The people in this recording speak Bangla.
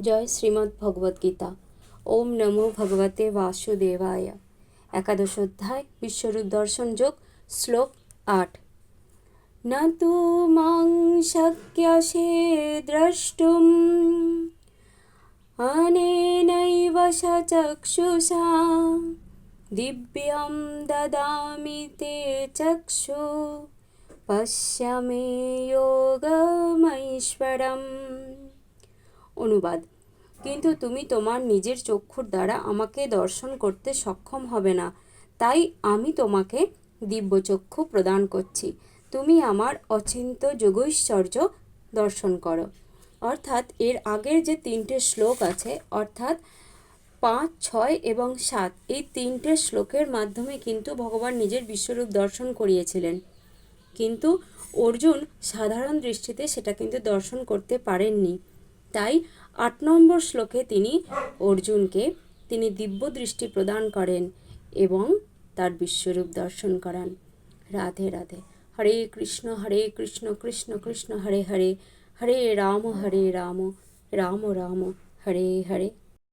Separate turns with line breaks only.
জয় শ্রীমদ্ ভগবদ্গীতা। ওম নমো ভগবতে বাসুদেবায়। একাদশ অধ্যায় বিশ্বরূপ দর্শন যোগ, শ্লোক 8। ন তু মাং শক্যসে দ্রষ্টুম অনেনৈব সচক্ষুষা দিব্যং দদামি তে চক্ষু পশ্য মে যোগমৈশ্বরম। অনুবাদ: কিন্তু তুমি তোমার নিজের চক্ষুর দ্বারা আমাকে দর্শন করতে সক্ষম হবে না, তাই আমি তোমাকে দিব্যচক্ষু প্রদান করছি। তুমি আমার অচিন্ত্য যোগৈশ্বর্য দর্শন করো। অর্থাৎ এর আগের যে তিনটে শ্লোক আছে, অর্থাৎ 5, 6 এবং 7, এই তিনটে শ্লোকের মাধ্যমে কিন্তু ভগবান নিজের বিশ্বরূপ দর্শন করিয়েছিলেন, কিন্তু অর্জুন সাধারণ দৃষ্টিতে সেটা কিন্তু দর্শন করতে পারেননি। তাই 8 নম্বর শ্লোকে অর্জুনকে তিনি দিব্য দৃষ্টি প্রদান করেন এবং তার বিশ্বরূপ দর্শন করান। রাধে রাধে। হরে কৃষ্ণ কৃষ্ণ কৃষ্ণ হরে হরে, হরে রাম রাম রাম রাম হরে হরে।